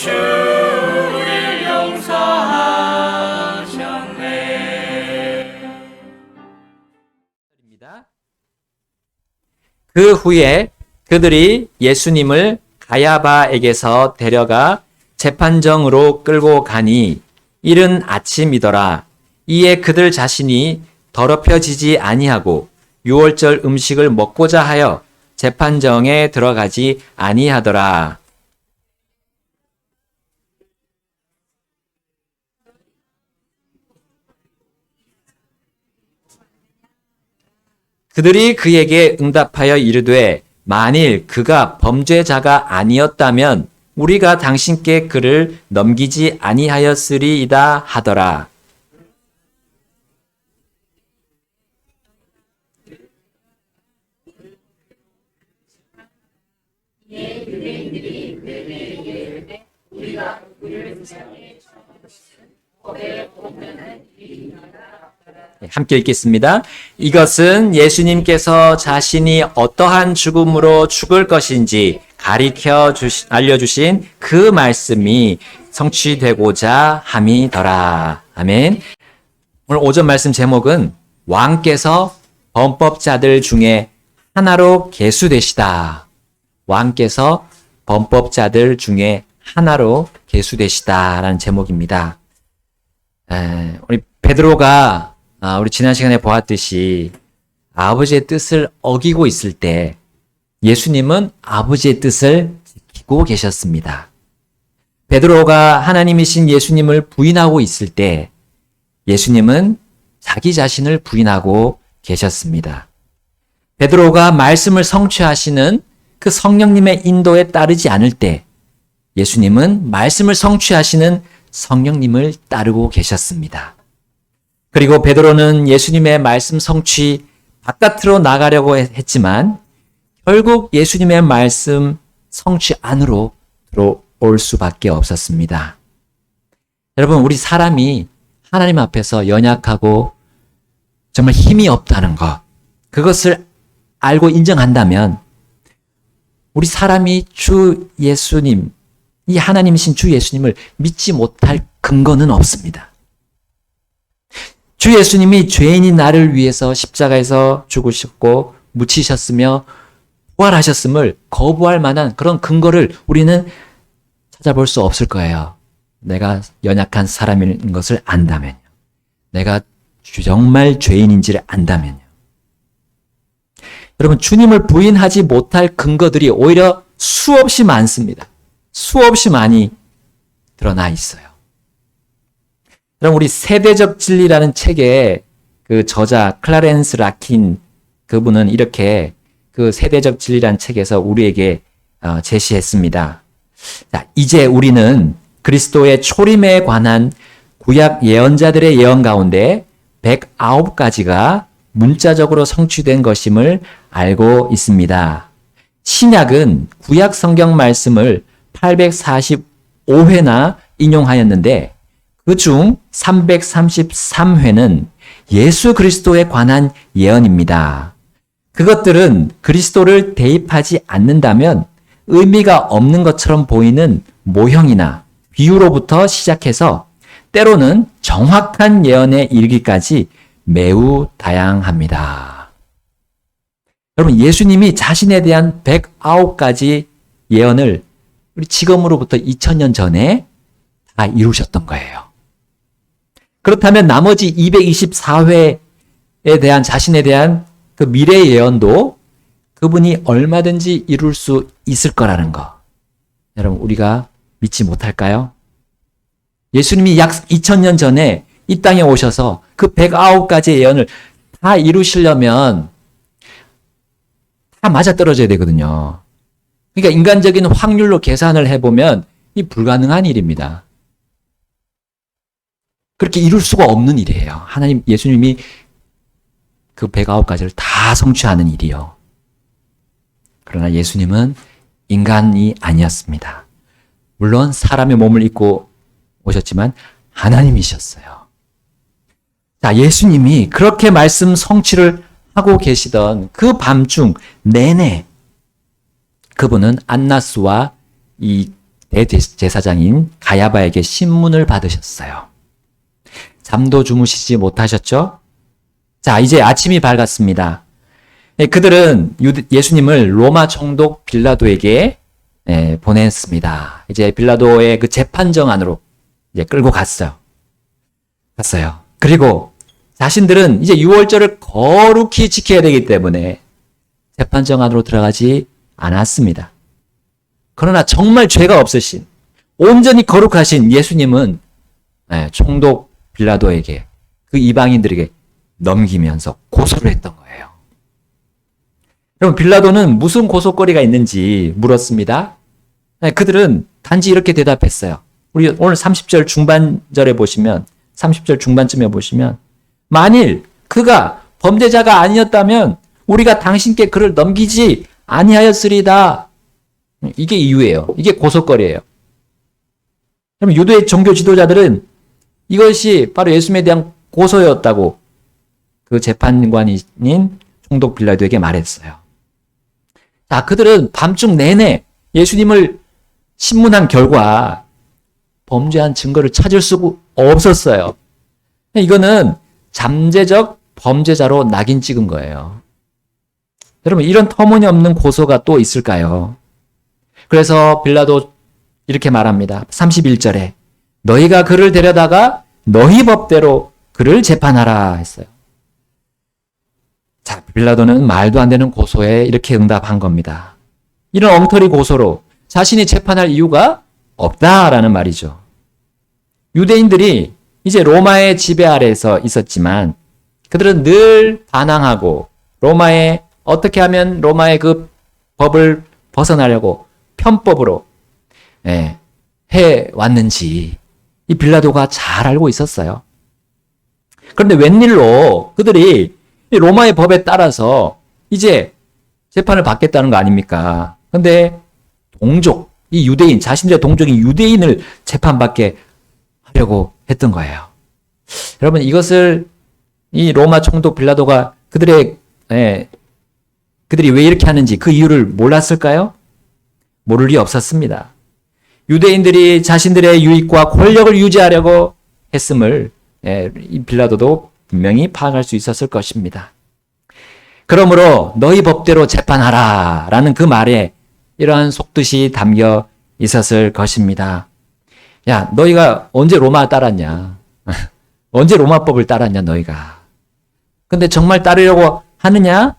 우리를 용서하셨네. 그 후에 그들이 예수님을 가야바에게서 데려가 재판정으로 끌고 가니 이른 아침이더라. 이에 그들 자신이 더럽혀지지 아니하고 유월절 음식을 먹고자 하여 재판정에 들어가지 아니하더라. 그들이 그에게 응답하여 이르되 만일 그가 범죄자가 아니었다면 우리가 당신께 그를 넘기지 아니하였으리이다 하더라. 함께 읽겠습니다. 이것은 예수님께서 자신이 어떠한 죽음으로 죽을 것인지 가리켜 알려주신 그 말씀이 성취되고자 함이더라. 아멘. 오늘 오전 말씀 제목은 왕께서 범법자들 중에 하나로 계수되시다. 왕께서 범법자들 중에 하나로 계수되시다라는 제목입니다. 우리 베드로가 우리 지난 시간에 보았듯이 아버지의 뜻을 어기고 있을 때 예수님은 아버지의 뜻을 지키고 계셨습니다. 베드로가 하나님이신 예수님을 부인하고 있을 때 예수님은 자기 자신을 부인하고 계셨습니다. 베드로가 말씀을 성취하시는 그 성령님의 인도에 따르지 않을 때 예수님은 말씀을 성취하시는 성령님을 따르고 계셨습니다. 그리고 베드로는 예수님의 말씀 성취 바깥으로 나가려고 했지만 결국 예수님의 말씀 성취 안으로 들어올 수밖에 없었습니다. 여러분, 우리 사람이 하나님 앞에서 연약하고 정말 힘이 없다는 것, 그것을 알고 인정한다면 우리 사람이 주 예수님, 이 하나님이신 주 예수님을 믿지 못할 근거는 없습니다. 주 예수님이 죄인인 나를 위해서 십자가에서 죽으셨고 묻히셨으며 부활하셨음을 거부할 만한 그런 근거를 우리는 찾아볼 수 없을 거예요. 내가 연약한 사람인 것을 안다면요. 내가 정말 죄인인지를 안다면요. 여러분, 주님을 부인하지 못할 근거들이 오히려 수없이 많습니다. 수없이 많이 드러나 있어요. 그럼 우리 세대적 진리라는 책의 그 저자 클라렌스 라킨 그분은 이렇게 그 세대적 진리라는 책에서 우리에게 제시했습니다. 자, 이제 우리는 그리스도의 초림에 관한 구약 예언자들의 예언 가운데 109가지가 문자적으로 성취된 것임을 알고 있습니다. 신약은 구약 성경 말씀을 845회나 인용하였는데 그중 333회는 예수 그리스도에 관한 예언입니다. 그것들은 그리스도를 대입하지 않는다면 의미가 없는 것처럼 보이는 모형이나 비유로부터 시작해서 때로는 정확한 예언에 이르기까지 매우 다양합니다. 여러분, 예수님이 자신에 대한 109가지 예언을 우리 지금으로부터 2000년 전에 다 이루셨던 거예요. 그렇다면 나머지 224회에 대한 자신에 대한 그 미래 예언도 그분이 얼마든지 이룰 수 있을 거라는 거. 여러분, 우리가 믿지 못할까요? 예수님이 약 2000년 전에 이 땅에 오셔서 그 109가지의 예언을 다 이루시려면 다 맞아떨어져야 되거든요. 그러니까 인간적인 확률로 계산을 해보면 이 불가능한 일입니다. 그렇게 이룰 수가 없는 일이에요. 하나님, 예수님이 그 109가지를 다 성취하는 일이요. 그러나 예수님은 인간이 아니었습니다. 물론 사람의 몸을 입고 오셨지만 하나님이셨어요. 자, 예수님이 그렇게 말씀 성취를 하고 계시던 그 밤중 내내 그분은 안나스와 이 대제사장인 가야바에게 신문을 받으셨어요. 잠도 주무시지 못하셨죠? 자, 이제 아침이 밝았습니다. 그들은 예수님을 로마 총독 빌라도에게 보냈습니다. 이제 빌라도의 그 재판정 안으로 이제 끌고 갔어요. 그리고 자신들은 이제 유월절을 거룩히 지켜야 되기 때문에 재판정 안으로 들어가지 않았습니다. 그러나 정말 죄가 없으신, 온전히 거룩하신 예수님은 총독 빌라도에게, 그 이방인들에게 넘기면서 고소를 했던 거예요. 여러분, 빌라도는 무슨 고소거리가 있는지 물었습니다. 그들은 단지 이렇게 대답했어요. 우리 오늘 30절 중반절에 보시면, 30절 중반쯤에 보시면, 만일 그가 범죄자가 아니었다면 우리가 당신께 그를 넘기지 아니하였으리다. 이게 이유예요. 이게 고소거리예요. 그럼 유대 종교 지도자들은 이것이 바로 예수님에 대한 고소였다고 그 재판관인 총독 빌라도에게 말했어요. 자, 그들은 밤중 내내 예수님을 신문한 결과 범죄한 증거를 찾을 수 없었어요. 이거는 잠재적 범죄자로 낙인 찍은 거예요. 여러분, 이런 터무니없는 고소가 또 있을까요? 그래서 빌라도 이렇게 말합니다. 31절에 너희가 그를 데려다가 너희 법대로 그를 재판하라 했어요. 자, 빌라도는 말도 안 되는 고소에 이렇게 응답한 겁니다. 이런 엉터리 고소로 자신이 재판할 이유가 없다라는 말이죠. 유대인들이 이제 로마의 지배 아래에서 있었지만 그들은 늘 반항하고 로마의 어떻게 하면 로마의 그 법을 벗어나려고 편법으로 해왔는지 이 빌라도가 잘 알고 있었어요. 그런데 웬일로 그들이 로마의 법에 따라서 이제 재판을 받겠다는 거 아닙니까? 그런데 동족, 이 유대인, 자신들의 동족인 유대인을 재판받게 하려고 했던 거예요. 여러분, 이것을 이 로마 총독 빌라도가 그들이 왜 이렇게 하는지 그 이유를 몰랐을까요? 모를 리 없었습니다. 유대인들이 자신들의 유익과 권력을 유지하려고 했음을 이 빌라도도 분명히 파악할 수 있었을 것입니다. 그러므로 너희 법대로 재판하라 라는 그 말에 이러한 속뜻이 담겨 있었을 것입니다. 야, 너희가 언제 로마 따랐냐? 언제 로마법을 따랐냐, 너희가? 근데 정말 따르려고 하느냐?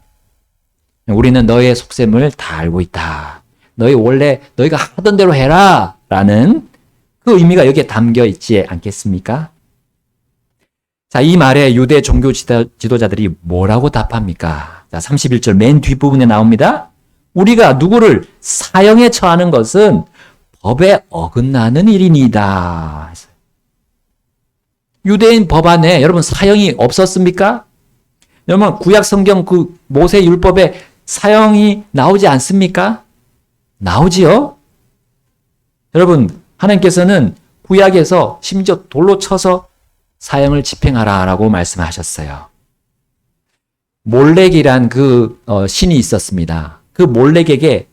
우리는 너희의 속셈을 다 알고 있다. 너희가 하던 대로 해라 라는 그 의미가 여기에 담겨 있지 않겠습니까? 자, 이 말에 유대 종교 지도자들이 뭐라고 답합니까? 자, 31절 맨 뒷부분에 나옵니다. 우리가 누구를 사형에 처하는 것은 법에 어긋나는 일이니이다. 유대인 법안에 여러분 사형이 없었습니까? 여러분, 구약 성경 그 모세 율법에 사형이 나오지 않습니까? 나오지요? 여러분, 하나님께서는 구약에서 심지어 돌로 쳐서 사형을 집행하라라고 말씀하셨어요. 몰렉이란 그 신이 있었습니다. 그 몰렉에게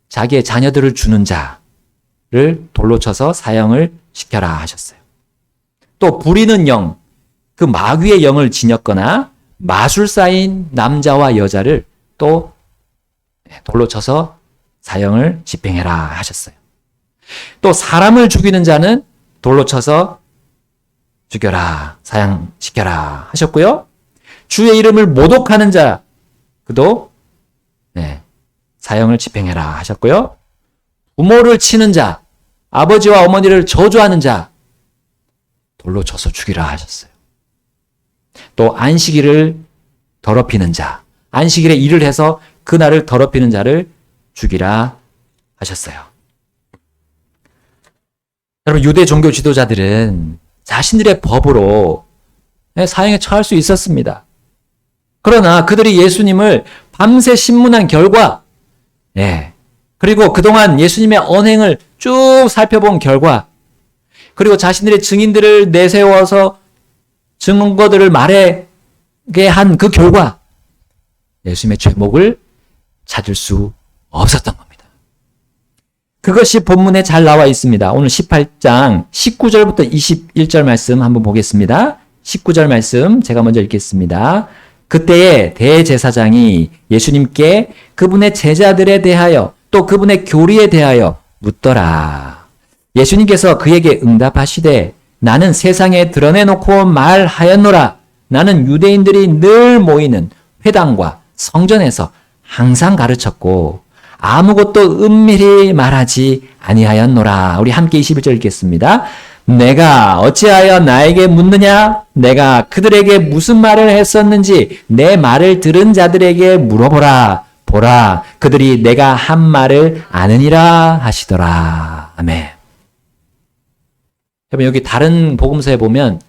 자기의 자녀들을 주는 자를 돌로 쳐서 사형을 시켜라 하셨어요. 또 부리는 영, 그 마귀의 영을 지녔거나 마술사인 남자와 여자를 또 돌로 쳐서 사형을 집행해라 하셨어요. 또 사람을 죽이는 자는 돌로 쳐서 죽여라, 사형시켜라 하셨고요. 주의 이름을 모독하는 자, 그도 사형을 집행해라 하셨고요. 부모를 치는 자, 아버지와 어머니를 저주하는 자, 돌로 쳐서 죽이라 하셨어요. 또 안식일을 더럽히는 자, 안식일에 일을 해서 그날을 더럽히는 자를 죽이라 하셨어요. 여러분, 유대 종교 지도자들은 자신들의 법으로 사형에 처할 수 있었습니다. 그러나 그들이 예수님을 밤새 신문한 결과, 그리고 그동안 예수님의 언행을 쭉 살펴본 결과, 그리고 자신들의 증인들을 내세워서 증거들을 말하게 한 그 결과, 예수님의 죄목을 찾을 수 없었던 겁니다. 그것이 본문에 잘 나와 있습니다. 오늘 18장 19절부터 21절 말씀 한번 보겠습니다. 19절 말씀 제가 먼저 읽겠습니다. 그때에 대제사장이 예수님께 그분의 제자들에 대하여 또 그분의 교리에 대하여 묻더라. 예수님께서 그에게 응답하시되 나는 세상에 드러내놓고 말하였노라. 나는 유대인들이 늘 모이는 회당과 성전에서 항상 가르쳤고 아무것도 은밀히 말하지 아니하였노라. 우리 함께 21절 읽겠습니다. 내가 어찌하여 나에게 묻느냐? 내가 그들에게 무슨 말을 했었는지 내 말을 들은 자들에게 물어보라. 보라, 그들이 내가 한 말을 아느니라 하시더라. 아멘. 여러분, 여기 다른 복음서에 보면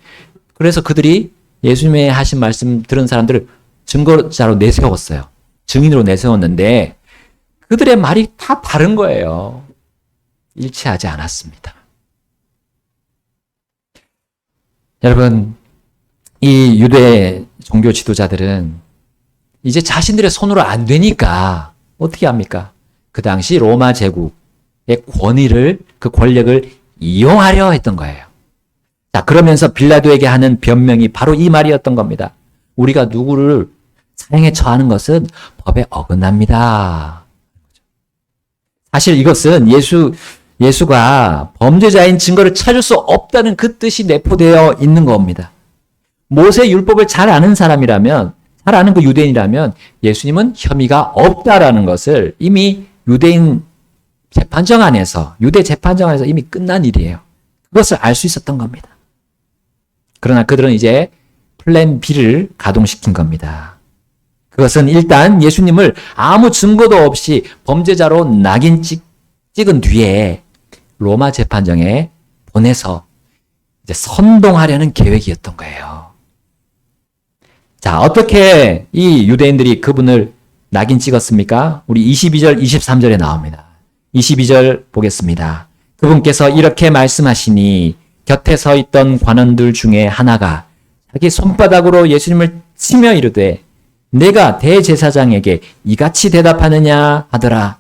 그래서 그들이 예수님의 하신 말씀 들은 사람들을 증거자로 내세웠어요. 증인으로 내세웠는데 그들의 말이 다 다른 거예요. 일치하지 않았습니다. 여러분, 이 유대 종교 지도자들은 이제 자신들의 손으로 안 되니까 어떻게 합니까? 그 당시 로마 제국의 그 권력을 이용하려 했던 거예요. 자, 그러면서 빌라도에게 하는 변명이 바로 이 말이었던 겁니다. 우리가 누구를 사형에 처하는 것은 법에 어긋납니다. 사실 이것은 예수가 범죄자인 증거를 찾을 수 없다는 그 뜻이 내포되어 있는 겁니다. 모세 율법을 잘 아는 사람이라면, 잘 아는 그 유대인이라면 예수님은 혐의가 없다라는 것을 이미 유대 재판정 안에서 이미 끝난 일이에요. 그것을 알 수 있었던 겁니다. 그러나 그들은 이제 플랜 B를 가동시킨 겁니다. 그것은 일단 예수님을 아무 증거도 없이 범죄자로 낙인 찍은 뒤에 로마 재판정에 보내서 이제 선동하려는 계획이었던 거예요. 자, 어떻게 이 유대인들이 그분을 낙인 찍었습니까? 우리 22절, 23절에 나옵니다. 22절 보겠습니다. 그분께서 이렇게 말씀하시니 곁에 서 있던 관원들 중에 하나가 자기 손바닥으로 예수님을 치며 이르되 내가 대제사장에게 이같이 대답하느냐 하더라.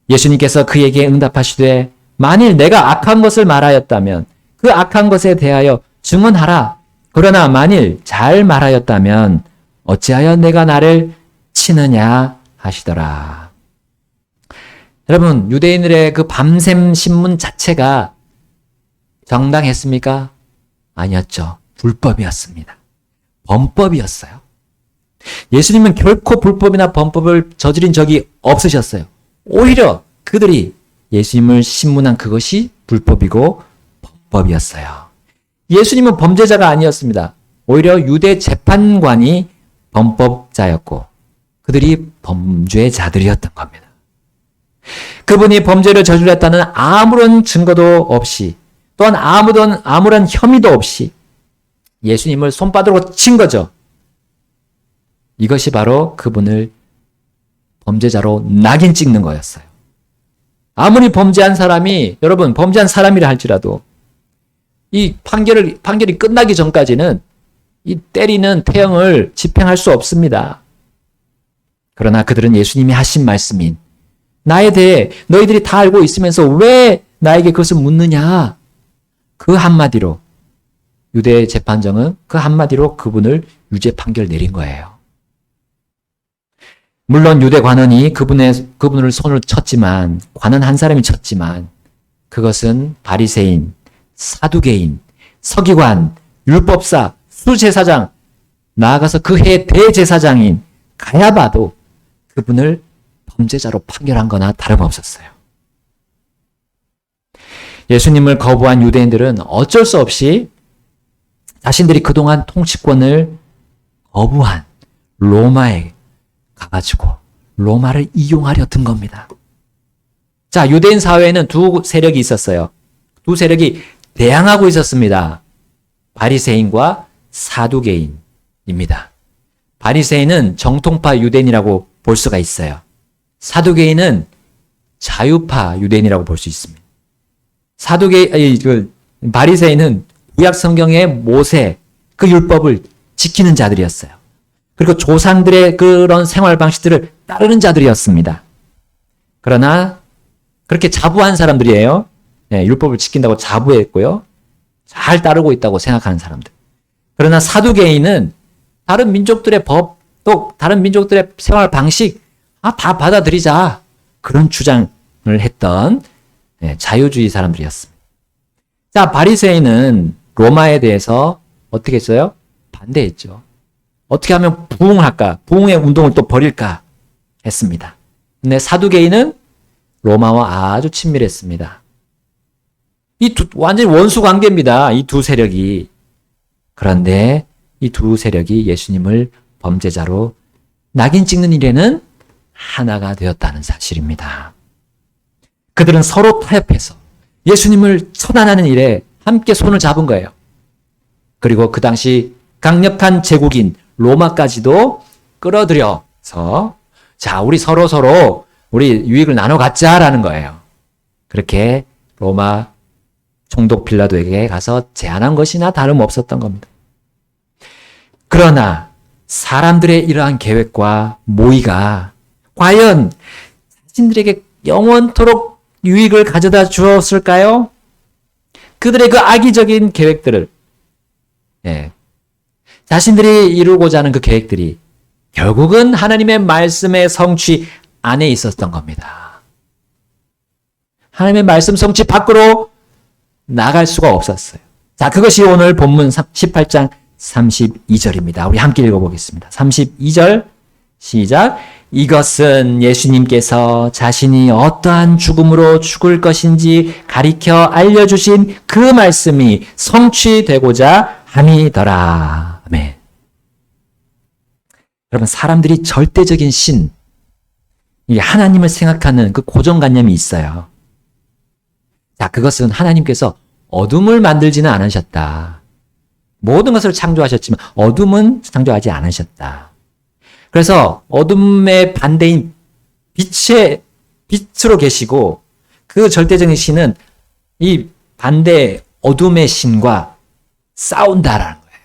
예수님께서 그에게 응답하시되 만일 내가 악한 것을 말하였다면 그 악한 것에 대하여 증언하라. 그러나 만일 잘 말하였다면 어찌하여 내가 나를 치느냐 하시더라. 여러분, 유대인들의 그 밤샘 신문 자체가 정당했습니까? 아니었죠. 불법이었습니다. 범법이었어요. 예수님은 결코 불법이나 범법을 저지른 적이 없으셨어요. 오히려 그들이 예수님을 신문한 그것이 불법이고 범법이었어요. 예수님은 범죄자가 아니었습니다. 오히려 유대 재판관이 범법자였고 그들이 범죄자들이었던 겁니다. 그분이 범죄를 저질렀다는 아무런 증거도 없이 또한 아무런 혐의도 없이 예수님을 손바닥으로 친 거죠. 이것이 바로 그분을 범죄자로 낙인 찍는 거였어요. 아무리 범죄한 사람이, 여러분, 범죄한 사람이라 할지라도 이 판결이 끝나기 전까지는 이 때리는 태형을 집행할 수 없습니다. 그러나 그들은 예수님이 하신 말씀인 나에 대해 너희들이 다 알고 있으면서 왜 나에게 그것을 묻느냐? 그 한마디로 유대 재판정은 그 한마디로 그분을 유죄 판결 내린 거예요. 물론 유대 관원이 그분을 손을 쳤지만, 관원 한 사람이 쳤지만 그것은 바리새인, 사두개인, 서기관, 율법사, 수제사장, 나아가서 그 해 대제사장인 가야바도 그분을 범죄자로 판결한 거나 다름없었어요. 예수님을 거부한 유대인들은 어쩔 수 없이 자신들이 그동안 통치권을 거부한 로마에 가가지고 로마를 이용하려 든 겁니다. 자, 유대인 사회에는 두 세력이 있었어요. 두 세력이 대항하고 있었습니다. 바리새인과 사두개인입니다. 바리새인은 정통파 유대인이라고 볼 수가 있어요. 사두개인은 자유파 유대인이라고 볼 수 있습니다. 바리새인은 구약 성경의 모세 그 율법을 지키는 자들이었어요. 그리고 조상들의 그런 생활 방식들을 따르는 자들이었습니다. 그러나 그렇게 자부한 사람들이에요. 예, 율법을 지킨다고 자부했고요. 잘 따르고 있다고 생각하는 사람들. 그러나 사두개인은 다른 민족들의 법, 또 다른 민족들의 생활 방식, 다 받아들이자. 그런 주장을 했던 자유주의 사람들이었습니다. 자, 바리새인은 로마에 대해서 어떻게 했어요? 반대했죠. 어떻게 하면 부흥을 할까? 부흥의 운동을 또 벌일까? 했습니다. 근데 사두개인은 로마와 아주 친밀했습니다. 완전히 원수 관계입니다. 이 두 세력이. 그런데 이 두 세력이 예수님을 범죄자로 낙인 찍는 일에는 하나가 되었다는 사실입니다. 그들은 서로 타협해서 예수님을 처단하는 일에 함께 손을 잡은 거예요. 그리고 그 당시 강력한 제국인 로마까지도 끌어들여서 자, 우리 서로 우리 유익을 나눠 갖자라는 거예요. 그렇게 로마 총독 빌라도에게 가서 제안한 것이나 다름없었던 겁니다. 그러나 사람들의 이러한 계획과 모의가 과연 자신들에게 영원토록 유익을 가져다 주었을까요? 그들의 그 악의적인 계획들을, 자신들이 이루고자 하는 그 계획들이 결국은 하나님의 말씀의 성취 안에 있었던 겁니다. 하나님의 말씀 성취 밖으로 나갈 수가 없었어요. 자, 그것이 오늘 본문 18장 32절입니다. 우리 함께 읽어보겠습니다. 32절 시작. 이것은 예수님께서 자신이 어떠한 죽음으로 죽을 것인지 가리켜 알려주신 그 말씀이 성취되고자 함이더라. 아멘. 여러분, 사람들이 절대적인 신, 하나님을 생각하는 그 고정관념이 있어요. 자, 그것은 하나님께서 어둠을 만들지는 않으셨다. 모든 것을 창조하셨지만 어둠은 창조하지 않으셨다. 그래서 어둠의 반대인 빛으로 계시고 그 절대적인 신은 이 반대 어둠의 신과 싸운다라는 거예요.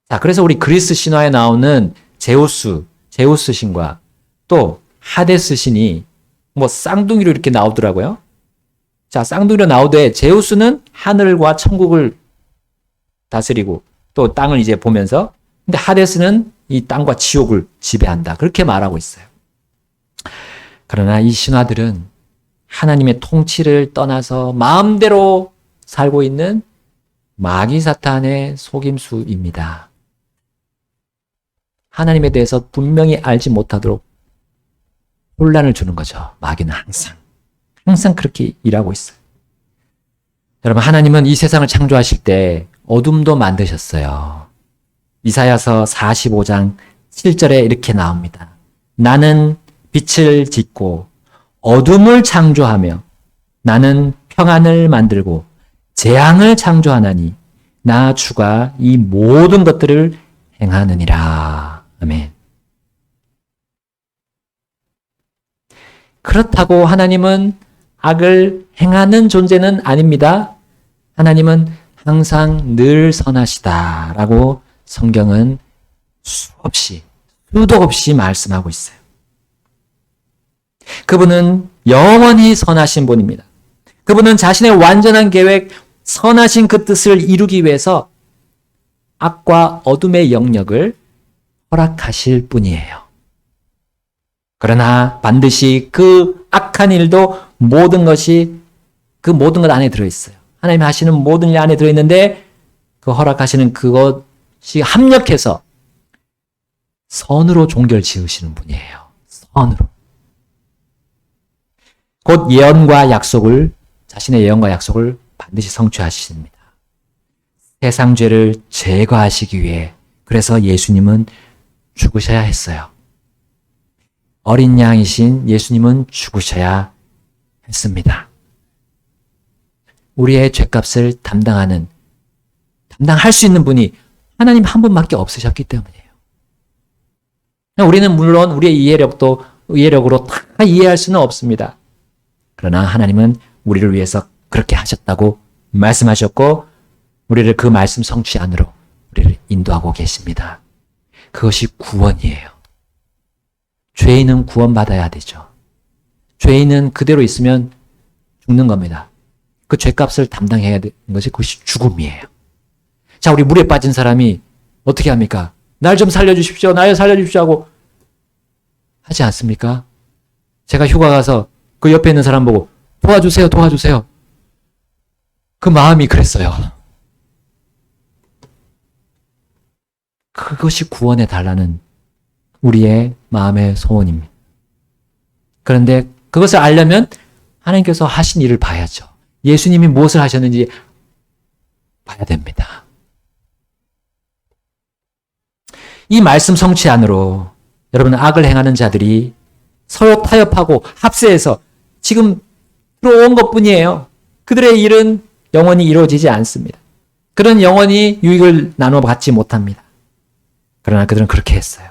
자, 그래서 우리 그리스 신화에 나오는 제우스 신과 또 하데스 신이 쌍둥이로 이렇게 나오더라고요. 자, 쌍둥이로 나오되 제우스는 하늘과 천국을 다스리고 또 땅을 이제 보면서, 근데 하데스는 이 땅과 지옥을 지배한다. 그렇게 말하고 있어요. 그러나 이 신화들은 하나님의 통치를 떠나서 마음대로 살고 있는 마귀 사탄의 속임수입니다. 하나님에 대해서 분명히 알지 못하도록 혼란을 주는 거죠. 마귀는 항상 그렇게 일하고 있어요. 여러분, 하나님은 이 세상을 창조하실 때 어둠도 만드셨어요. 이사야서 45장 7절에 이렇게 나옵니다. 나는 빛을 짓고 어둠을 창조하며 나는 평안을 만들고 재앙을 창조하나니 나 주가 이 모든 것들을 행하느니라. 아멘. 그렇다고 하나님은 악을 행하는 존재는 아닙니다. 하나님은 항상 늘 선하시다라고 성경은 수도 없이 말씀하고 있어요. 그분은 영원히 선하신 분입니다. 그분은 자신의 완전한 계획, 선하신 그 뜻을 이루기 위해서 악과 어둠의 영역을 허락하실 분이에요. 그러나 반드시 그 악한 일도 모든 것이 그 모든 것 안에 들어있어요. 하나님이 하시는 모든 일 안에 들어있는데 그 허락하시는 그것이 합력해서 선으로 종결 지으시는 분이에요. 선으로. 곧 자신의 예언과 약속을 반드시 성취하십니다. 세상 죄를 제거하시기 위해 그래서 예수님은 죽으셔야 했어요. 어린 양이신 예수님은 죽으셔야 했습니다. 우리의 죄값을 담당할 수 있는 분이 하나님 한 분밖에 없으셨기 때문이에요. 우리는 물론 우리의 이해력으로 다 이해할 수는 없습니다. 그러나 하나님은 우리를 위해서 그렇게 하셨다고 말씀하셨고 우리를 그 말씀 성취 안으로 우리를 인도하고 계십니다. 그것이 구원이에요. 죄인은 구원받아야 되죠. 죄인은 그대로 있으면 죽는 겁니다. 그 죄값을 담당해야 되는 것이 그것이 죽음이에요. 자, 우리 물에 빠진 사람이 어떻게 합니까? 날 좀 살려주십시오. 날 살려주십시오 하고 하지 않습니까? 제가 휴가 가서 그 옆에 있는 사람 보고 도와주세요, 도와주세요. 그 마음이 그랬어요. 그것이 구원해 달라는 우리의 마음의 소원입니다. 그런데 그것을 알려면 하나님께서 하신 일을 봐야죠. 예수님이 무엇을 하셨는지 봐야 됩니다. 이 말씀 성취 안으로 여러분 악을 행하는 자들이 서로 타협하고 합세해서 지금 들어온 것뿐이에요. 그들의 일은 영원히 이루어지지 않습니다. 그런 영원히 유익을 나눠 받지 못합니다. 그러나 그들은 그렇게 했어요.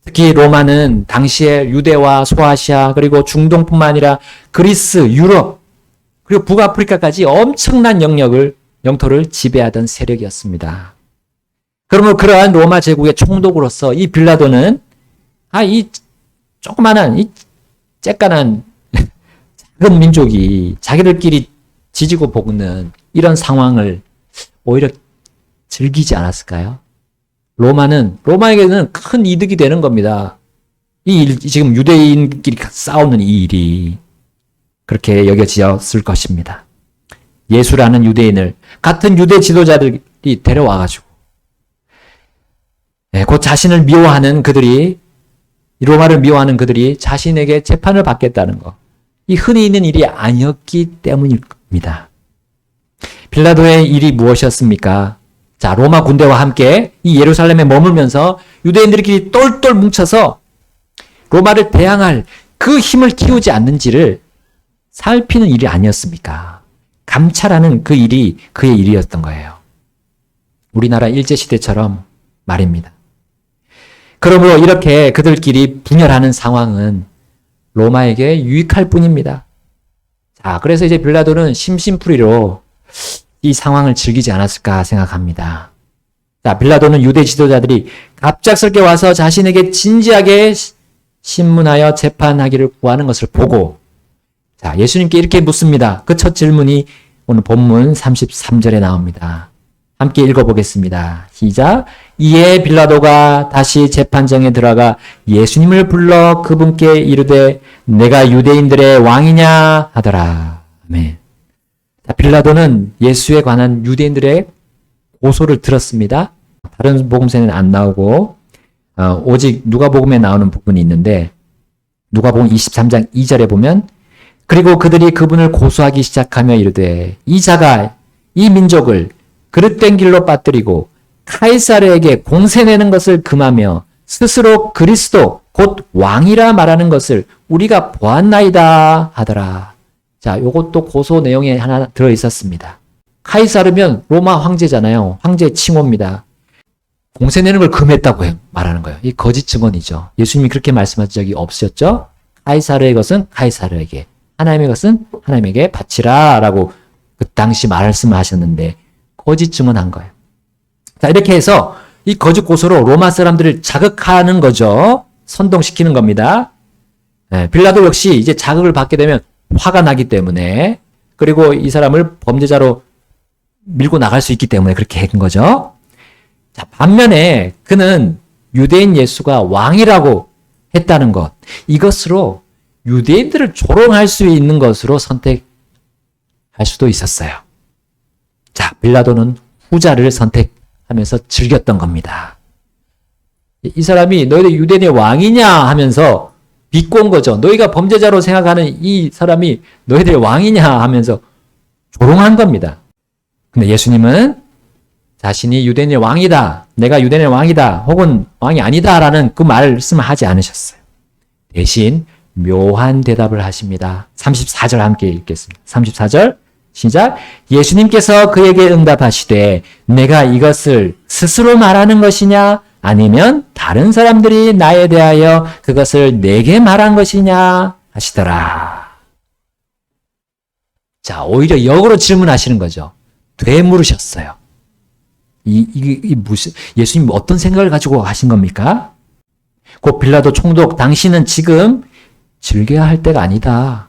특히 로마는 당시에 유대와 소아시아 그리고 중동뿐만 아니라 그리스, 유럽 그리고 북아프리카까지 엄청난 영토를 지배하던 세력이었습니다. 그러므로 그러한 로마 제국의 총독으로서 이 빌라도는 이 조그마한 이 쬐깐한 작은 민족이 자기들끼리 지지고 볶는 이런 상황을 오히려 즐기지 않았을까요? 로마에게는 큰 이득이 되는 겁니다. 지금 유대인끼리 싸우는 이 일이 그렇게 여겨졌을 것입니다. 예수라는 유대인을 같은 유대 지도자들이 데려와가지고 곧 자신을 미워하는 그들이 로마를 미워하는 그들이 자신에게 재판을 받겠다는 것. 이 흔히 있는 일이 아니었기 때문일 겁니다. 빌라도의 일이 무엇이었습니까? 자, 로마 군대와 함께 이 예루살렘에 머물면서 유대인들끼리 똘똘 뭉쳐서 로마를 대항할 그 힘을 키우지 않는지를 살피는 일이 아니었습니까? 감찰하는 그 일이 그의 일이었던 거예요. 우리나라 일제시대처럼 말입니다. 그러므로 이렇게 그들끼리 분열하는 상황은 로마에게 유익할 뿐입니다. 자, 그래서 이제 빌라도는 심심풀이로 이 상황을 즐기지 않았을까 생각합니다. 자, 빌라도는 유대 지도자들이 갑작스럽게 와서 자신에게 진지하게 신문하여 재판하기를 구하는 것을 보고 자, 예수님께 이렇게 묻습니다. 그 첫 질문이 오늘 본문 33절에 나옵니다. 함께 읽어보겠습니다. 시작. 이에 빌라도가 다시 재판정에 들어가 예수님을 불러 그분께 이르되 내가 유대인들의 왕이냐 하더라. 아멘. 자, 빌라도는 예수에 관한 유대인들의 고소를 들었습니다. 다른 복음서에는 안 나오고 오직 누가복음에 나오는 부분이 있는데 누가복음 23장 2절에 보면 그리고 그들이 그분을 고소하기 시작하며 이르되 이 자가 이 민족을 그릇된 길로 빠뜨리고 카이사르에게 공세내는 것을 금하며 스스로 그리스도 곧 왕이라 말하는 것을 우리가 보았나이다 하더라. 자, 요것도 고소 내용에 하나 들어 있었습니다. 카이사르면 로마 황제잖아요. 황제 칭호입니다. 공세내는 걸 금했다고 말하는 거예요. 이 거짓 증언이죠. 예수님이 그렇게 말씀하신 적이 없으셨죠? 카이사르의 것은 카이사르에게, 하나님의 것은 하나님에게 바치라 라고 그 당시 말씀하셨는데 거짓 증언한 거예요. 자, 이렇게 해서 이 거짓 고소로 로마 사람들을 자극하는 거죠. 선동시키는 겁니다. 빌라도 역시 이제 자극을 받게 되면 화가 나기 때문에 그리고 이 사람을 범죄자로 밀고 나갈 수 있기 때문에 그렇게 한 거죠. 자, 반면에 그는 유대인 예수가 왕이라고 했다는 것, 이것으로 유대인들을 조롱할 수 있는 것으로 선택할 수도 있었어요. 자, 빌라도는 후자를 선택하면서 즐겼던 겁니다. 이 사람이 너희들 유대인의 왕이냐 하면서 비꼬은 거죠. 너희가 범죄자로 생각하는 이 사람이 너희들의 왕이냐 하면서 조롱한 겁니다. 근데 예수님은 자신이 유대인의 왕이다, 내가 유대인의 왕이다, 혹은 왕이 아니다라는 그 말씀을 하지 않으셨어요. 대신 묘한 대답을 하십니다. 34절 함께 읽겠습니다. 34절 시작. 예수님께서 그에게 응답하시되 내가 이것을 스스로 말하는 것이냐 아니면 다른 사람들이 나에 대하여 그것을 내게 말한 것이냐 하시더라. 자, 오히려 역으로 질문하시는 거죠. 되물으셨어요. 무슨, 예수님 어떤 생각을 가지고 하신 겁니까? 곧 빌라도 총독, 당신은 지금 즐겨야 할 때가 아니다.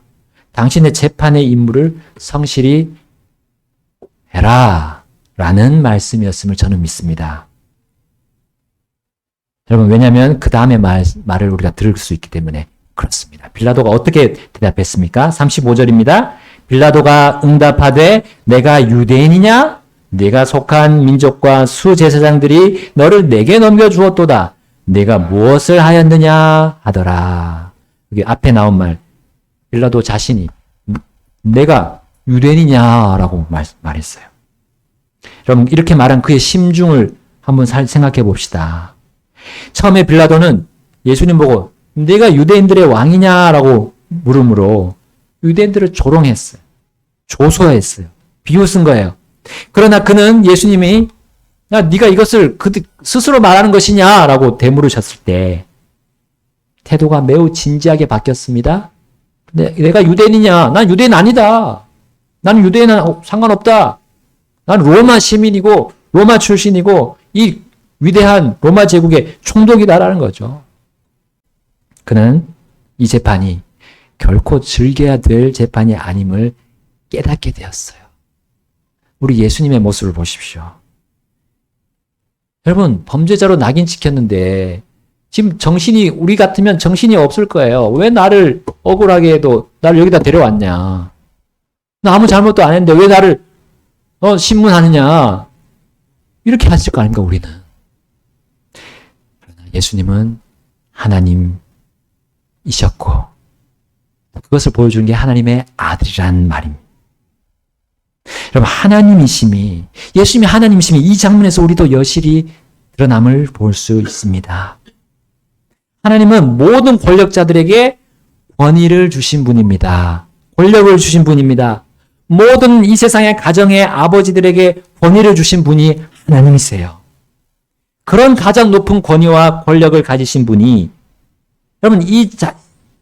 당신의 재판의 임무를 성실히 해라. 라는 말씀이었음을 저는 믿습니다. 여러분, 왜냐하면 그 다음에 말을 우리가 들을 수 있기 때문에 그렇습니다. 빌라도가 어떻게 대답했습니까? 35절입니다. 빌라도가 응답하되 내가 유대인이냐? 네가 속한 민족과 수제사장들이 너를 내게 넘겨주었도다. 내가 무엇을 하였느냐 하더라. 여기 앞에 나온 말, 빌라도 자신이 내가 유대인이냐라고 말했어요. 여러분, 이렇게 말한 그의 심중을 한번 생각해 봅시다. 처음에 빌라도는 예수님 보고 네가 유대인들의 왕이냐라고 물음으로 유대인들을 조롱했어요. 조소했어요. 비웃은 거예요. 그러나 그는 예수님이 야, 네가 이것을 스스로 말하는 것이냐라고 되물으셨을 때 태도가 매우 진지하게 바뀌었습니다. 내가 유대인이냐? 난 유대인 아니다. 나는 유대인은 상관없다. 난 로마 시민이고 로마 출신이고 이 위대한 로마 제국의 총독이다라는 거죠. 그는 이 재판이 결코 즐겨야 될 재판이 아님을 깨닫게 되었어요. 우리 예수님의 모습을 보십시오. 여러분, 범죄자로 낙인 찍혔는데 지금 우리 같으면 정신이 없을 거예요. 왜 나를 억울하게 해도 나를 여기다 데려왔냐. 나 아무 잘못도 안 했는데 왜 나를 신문하느냐. 이렇게 하실 거 아닙니까, 우리는. 그러나 예수님은 하나님이셨고 그것을 보여주는 게 하나님의 아들이란 말입니다. 여러분, 예수님이 하나님이심이 이 장면에서 우리도 여실히 드러남을 볼 수 있습니다. 하나님은 모든 권력자들에게 권위를 주신 분입니다. 권력을 주신 분입니다. 모든 이 세상의 가정의 아버지들에게 권위를 주신 분이 하나님이세요. 그런 가장 높은 권위와 권력을 가지신 분이 여러분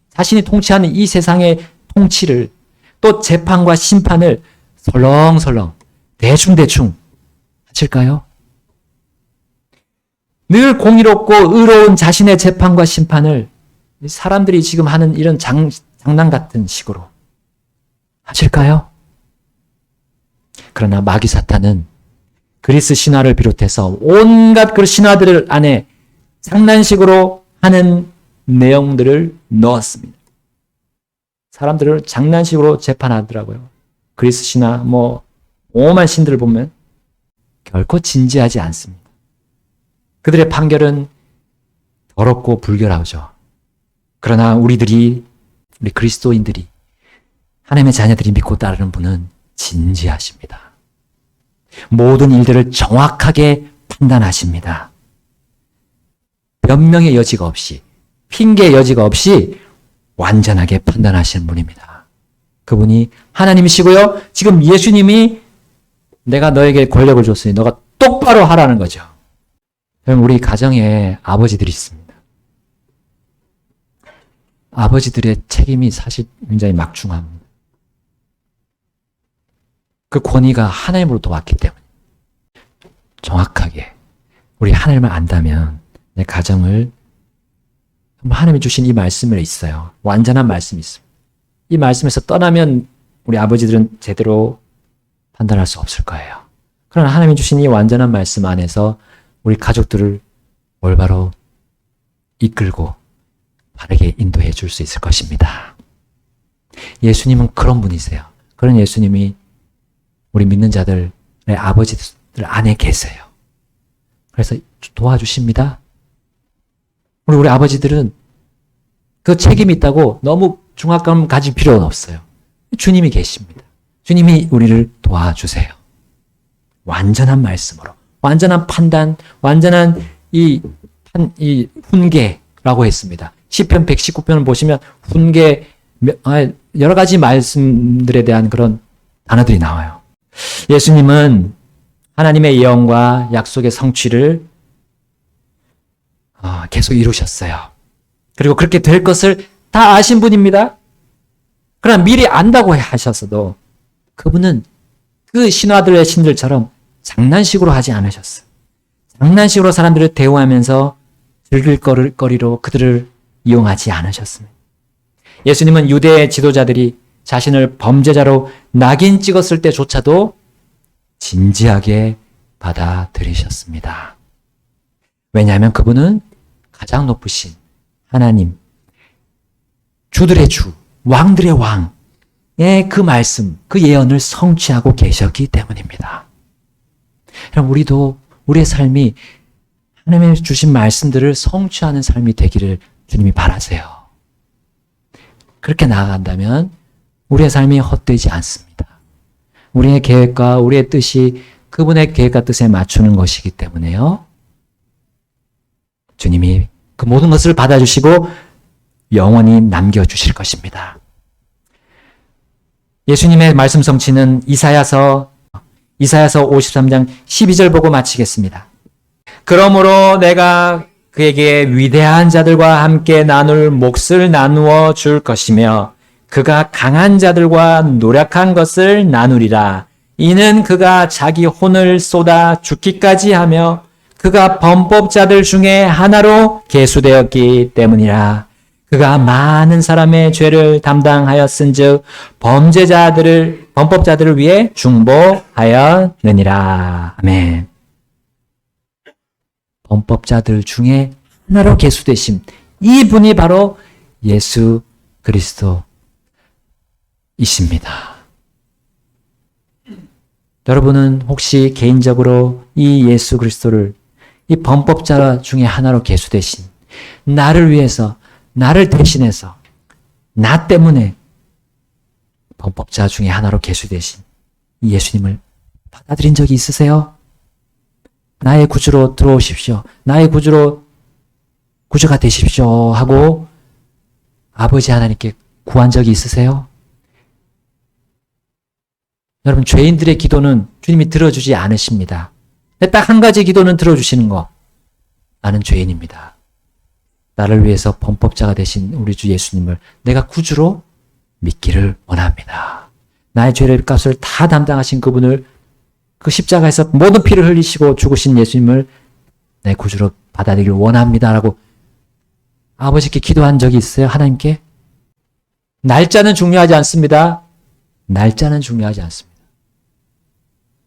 자신이 통치하는 이 세상의 통치를 또 재판과 심판을 설렁설렁 대충대충 하실까요? 늘 공의롭고 의로운 자신의 재판과 심판을 사람들이 지금 하는 이런 장난 같은 식으로 하실까요? 그러나 마귀 사탄은 그리스 신화를 비롯해서 온갖 그 신화들 안에 장난식으로 하는 내용들을 넣었습니다. 사람들을 장난식으로 재판하더라고요. 그리스 신화, 오만 신들을 보면 결코 진지하지 않습니다. 그들의 판결은 더럽고 불결하죠. 그러나 우리 그리스도인들이, 하나님의 자녀들이 믿고 따르는 분은 진지하십니다. 모든 일들을 정확하게 판단하십니다. 변명의 여지가 없이, 핑계의 여지가 없이 완전하게 판단하시는 분입니다. 그분이 하나님이시고요. 지금 예수님이 내가 너에게 권력을 줬으니 너가 똑바로 하라는 거죠. 그럼 우리 가정에 아버지들이 있습니다. 아버지들의 책임이 사실 굉장히 막중합니다. 그 권위가 하나님으로부터 왔기 때문에 정확하게 우리 하나님을 안다면 내 가정을 하나님이 주신 이 말씀에 있어요. 완전한 말씀이 있어요. 이 말씀에서 떠나면 우리 아버지들은 제대로 판단할 수 없을 거예요. 그러나 하나님이 주신 이 완전한 말씀 안에서 우리 가족들을 올바로 이끌고 바르게 인도해 줄 수 있을 것입니다. 예수님은 그런 분이세요. 그런 예수님이 우리 믿는 자들의 아버지들 안에 계세요. 그래서 도와주십니다. 우리 아버지들은 그 책임이 있다고 너무 중압감 가질 필요는 없어요. 주님이 계십니다. 주님이 우리를 도와주세요. 완전한 말씀으로, 완전한 판단, 완전한 이 훈계라고 했습니다. 시편 119편을 보시면 훈계, 여러 가지 말씀들에 대한 그런 단어들이 나와요. 예수님은 하나님의 예언과 약속의 성취를 계속 이루셨어요. 그리고 그렇게 될 것을 다 아신 분입니다. 그러나 미리 안다고 하셨어도 그분은 그 신화들의 신들처럼 장난식으로 하지 않으셨어요. 장난식으로 사람들을 대우하면서 즐길 거리로 그들을 이용하지 않으셨습니다. 예수님은 유대 지도자들이 자신을 범죄자로 낙인 찍었을 때조차도 진지하게 받아들이셨습니다. 왜냐하면 그분은 가장 높으신 하나님, 주들의 주, 왕들의 왕의 그 말씀, 그 예언을 성취하고 계셨기 때문입니다. 그럼 우리도 우리의 삶이 하나님의 주신 말씀들을 성취하는 삶이 되기를 주님이 바라세요. 그렇게 나아간다면 우리의 삶이 헛되지 않습니다. 우리의 계획과 우리의 뜻이 그분의 계획과 뜻에 맞추는 것이기 때문에요. 주님이 그 모든 것을 받아주시고 영원히 남겨주실 것입니다. 예수님의 말씀 성취는 이사야서 53장 12절 보고 마치겠습니다. 그러므로 내가 그에게 위대한 자들과 함께 나눌 몫을 나누어 줄 것이며 그가 강한 자들과 노력한 것을 나누리라. 이는 그가 자기 혼을 쏟아 죽기까지 하며 그가 범법자들 중에 하나로 계수되었기 때문이라. 그가 많은 사람의 죄를 담당하였은즉 범법자들을 위해 중보하였느니라. 아멘. 범법자들 중에 하나로 계수되심. 이분이 바로 예수 그리스도이십니다. 여러분은 혹시 개인적으로 이 예수 그리스도를 이 범법자 중에 하나로 계수되신 나를 위해서 나를 대신해서 나 때문에 범법자 중에 하나로 계수되신 이 예수님을 받아들인 적이 있으세요? 나의 구주로 들어오십시오. 나의 구주가 되십시오 하고 아버지 하나님께 구한 적이 있으세요? 여러분, 죄인들의 기도는 주님이 들어주지 않으십니다. 딱 한 가지 기도는 들어주시는 거. 나는 죄인입니다. 나를 위해서 범법자가 되신 우리 주 예수님을 내가 구주로 믿기를 원합니다. 나의 죄의 값을 다 담당하신 그분을 그 십자가에서 모든 피를 흘리시고 죽으신 예수님을 내 구주로 받아들이기를 원합니다라고 아버지께 기도한 적이 있어요? 하나님께? 날짜는 중요하지 않습니다. 날짜는 중요하지 않습니다.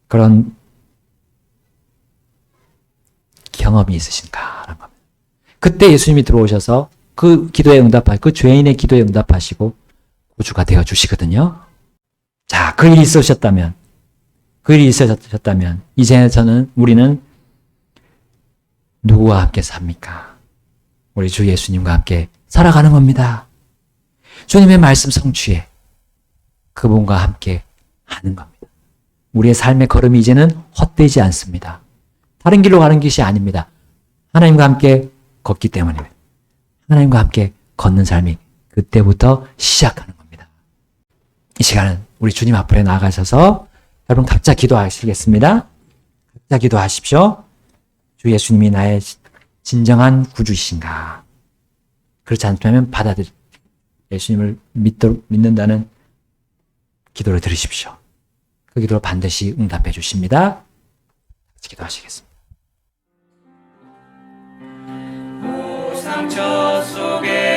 그런 경험이 있으신가라는 겁니다. 그때 예수님이 들어오셔서 그 기도에 응답하시고 그 죄인의 기도에 응답하시고 구주가 되어 주시거든요. 자, 그 일이 있으셨다면 이제 우리는 누구와 함께 삽니까? 우리 주 예수님과 함께 살아가는 겁니다. 주님의 말씀 성취에 그분과 함께 하는 겁니다. 우리의 삶의 걸음이 이제는 헛되지 않습니다. 다른 길로 가는 것이 아닙니다. 하나님과 함께 걷기 때문입니다. 하나님과 함께 걷는 삶이 그때부터 시작하는 겁니다. 이 시간은 우리 주님 앞에 나가셔서 여러분 각자 기도하시겠습니다. 각자 기도하십시오. 주 예수님이 나의 진정한 구주이신가? 그렇지 않다면 예수님을 믿는다는 기도를 들으십시오. 그 기도를 반드시 응답해 주십니다. 같이 기도하시겠습니다. 상처 속에